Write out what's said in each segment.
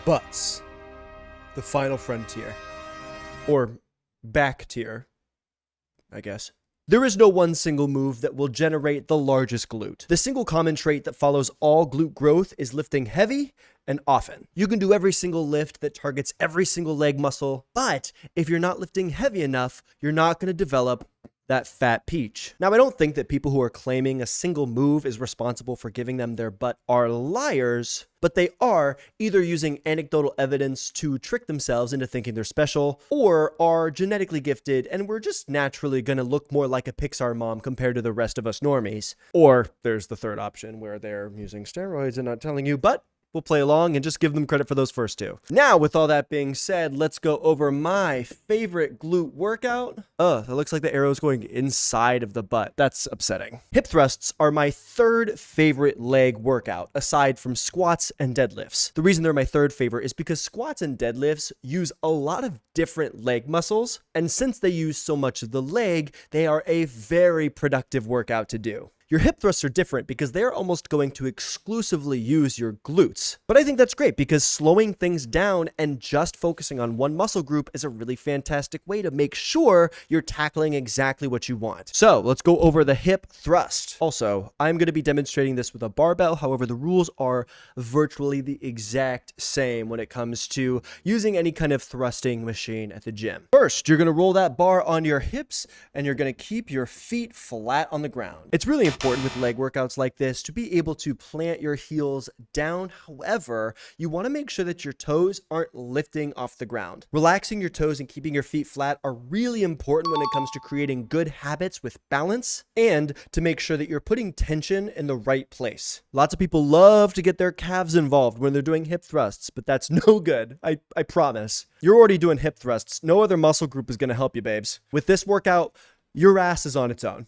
Butts. The final frontier. Or back tier, I guess. There is no one single move that will generate the largest glute. The single common trait that follows all glute growth is lifting heavy and often. You can do every single lift that targets every single leg muscle, but if you're not lifting heavy enough, you're not going to develop that fat peach. Now, I don't think that people who are claiming a single move is responsible for giving them their butt are liars, but they are either using anecdotal evidence to trick themselves into thinking they're special, or are genetically gifted and we're just naturally gonna look more like a Pixar mom compared to the rest of us normies. Or there's the third option where they're using steroids and not telling you, but we'll play along and just give them credit for those first two. Now, with all that being said, let's go over my favorite glute workout. It looks like the arrow's going inside of the butt. That's upsetting. Hip thrusts are my third favorite leg workout, aside from squats and deadlifts. The reason they're my third favorite is because squats and deadlifts use a lot of different leg muscles, and since they use so much of the leg, they are a very productive workout to do. Your hip thrusts are different because they're almost going to exclusively use your glutes. But I think that's great because slowing things down and just focusing on one muscle group is a really fantastic way to make sure you're tackling exactly what you want. So let's go over the hip thrust. Also, I'm going to be demonstrating this with a barbell. However, the rules are virtually the exact same when it comes to using any kind of thrusting machine at the gym. First, you're going to roll that bar on your hips and you're going to keep your feet flat on the ground. It's really important with leg workouts like this to be able to plant your heels down. However, you want to make sure that your toes aren't lifting off the ground. Relaxing your toes and keeping your feet flat are really important when it comes to creating good habits with balance and to make sure that you're putting tension in the right place. Lots of people love to get their calves involved when they're doing hip thrusts, but that's no good. I promise. You're already doing hip thrusts. No other muscle group is going to help you, babes. With this workout, your ass is on its own.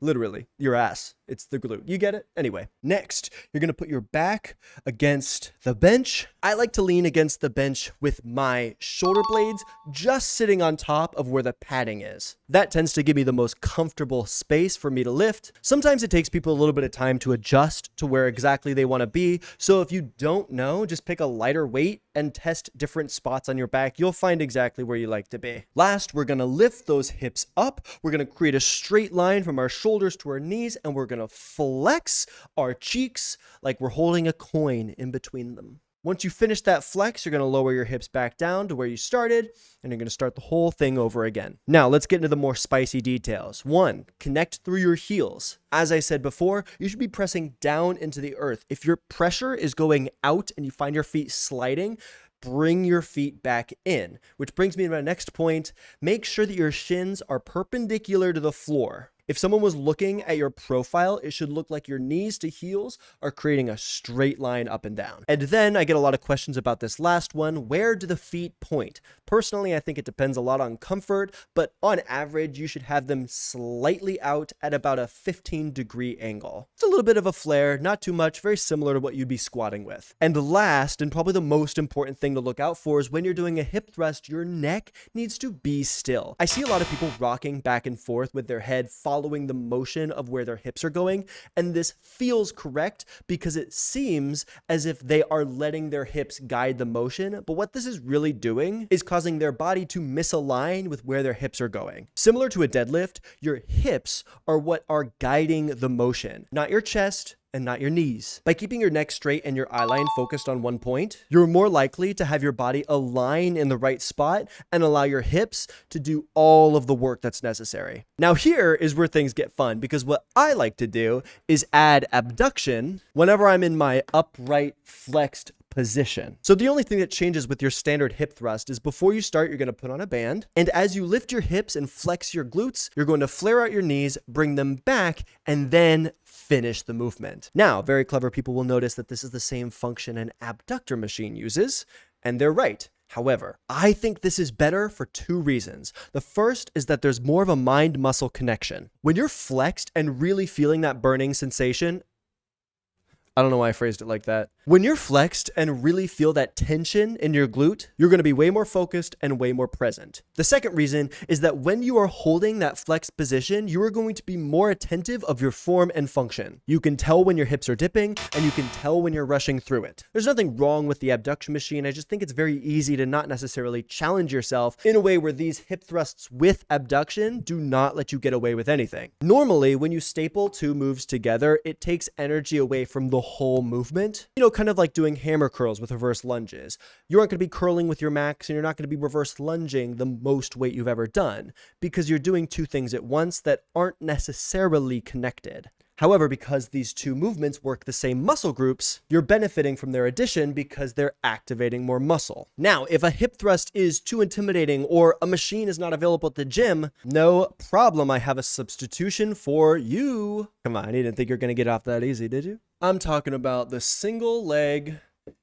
Literally, your ass. It's the glute. You get it? Anyway, next, you're going to put your back against the bench. I like to lean against the bench with my shoulder blades just sitting on top of where the padding is. That tends to give me the most comfortable space for me to lift. Sometimes it takes people a little bit of time to adjust to where exactly they want to be. So if you don't know, just pick a lighter weight and test different spots on your back. You'll find exactly where you like to be. Last, we're going to lift those hips up. We're going to create a straight line from our shoulders to our knees, and we're going to flex our cheeks like we're holding a coin in between them. Once you finish that flex, you're going to lower your hips back down to where you started, and you're going to start the whole thing over again. Now, let's get into the more spicy details. 1, connect through your heels. As I said before, you should be pressing down into the earth. If your pressure is going out and you find your feet sliding, bring your feet back in, which brings me to my next point. Make sure that your shins are perpendicular to the floor. If someone was looking at your profile, it should look like your knees to heels are creating a straight line up and down. And then I get a lot of questions about this last one. Where do the feet point? Personally, I think it depends a lot on comfort, but on average, you should have them slightly out at about a 15-degree angle. It's a little bit of a flare, not too much, very similar to what you'd be squatting with. And last, and probably the most important thing to look out for is when you're doing a hip thrust, your neck needs to be still. I see a lot of people rocking back and forth with their head following the motion of where their hips are going, and this feels correct because it seems as if they are letting their hips guide the motion, but what this is really doing is causing their body to misalign with where their hips are going. Similar to a deadlift, your hips are what are guiding the motion, not your chest and not your knees. By keeping your neck straight and your eye line focused on one point, you're more likely to have your body align in the right spot and allow your hips to do all of the work that's necessary. Now here is where things get fun, because what I like to do is add abduction whenever I'm in my upright flexed position. So the only thing that changes with your standard hip thrust is before you start, you're going to put on a band. And as you lift your hips and flex your glutes, you're going to flare out your knees, bring them back, and then finish the movement. Now, very clever people will notice that this is the same function an abductor machine uses, and they're right. However, I think this is better for 2 reasons. The first is that there's more of a mind-muscle connection. When you're flexed and really feeling that burning sensation, I don't know why I phrased it like that. When you're flexed and really feel that tension in your glute, you're going to be way more focused and way more present. The second reason is that when you are holding that flexed position, you are going to be more attentive of your form and function. You can tell when your hips are dipping, and you can tell when you're rushing through it. There's nothing wrong with the abduction machine. I just think it's very easy to not necessarily challenge yourself in a way where these hip thrusts with abduction do not let you get away with anything. Normally, when you staple two moves together, it takes energy away from the whole movement. You know, kind of like doing hammer curls with reverse lunges. You aren't going to be curling with your max, and you're not going to be reverse lunging the most weight you've ever done, because you're doing two things at once that aren't necessarily connected. However, because these two movements work the same muscle groups, you're benefiting from their addition because they're activating more muscle. Now, if a hip thrust is too intimidating or a machine is not available at the gym, no problem, I have a substitution for you. Come on, you didn't think you're going to get off that easy, did you? I'm talking about the single leg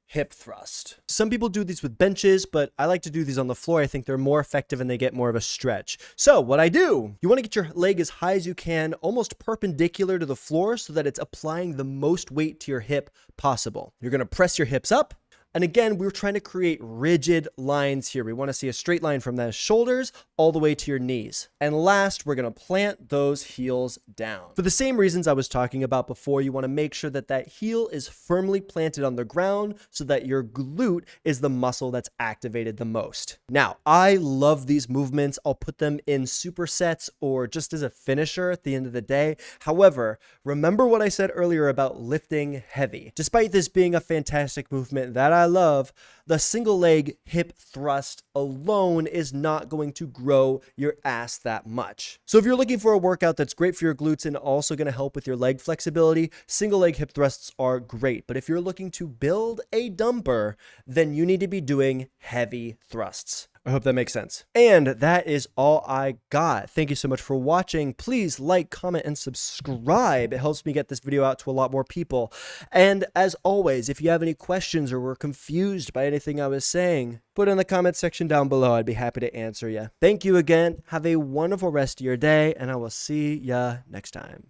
hip thrust. Some people do these with benches, but I like to do these on the floor. I think they're more effective and they get more of a stretch. So what I do, you want to get your leg as high as you can, almost perpendicular to the floor so that it's applying the most weight to your hip possible. You're going to press your hips up. And again, we're trying to create rigid lines here. We want to see a straight line from the shoulders all the way to your knees. And last, we're going to plant those heels down. For the same reasons I was talking about before, you want to make sure that that heel is firmly planted on the ground so that your glute is the muscle that's activated the most. Now, I love these movements. I'll put them in supersets or just as a finisher at the end of the day. However, remember what I said earlier about lifting heavy. Despite this being a fantastic movement that I love, the single leg hip thrust alone is not going to grow your ass that much. So if you're looking for a workout that's great for your glutes and also going to help with your leg flexibility, single leg hip thrusts are great. But if you're looking to build a dumper, then you need to be doing heavy thrusts. I hope that makes sense. And that is all I got. Thank you so much for watching. Please like, comment, and subscribe. It helps me get this video out to a lot more people. And as always, if you have any questions or were confused by anything I was saying, put it in the comment section down below. I'd be happy to answer you. Thank you again. Have a wonderful rest of your day, and I will see ya next time.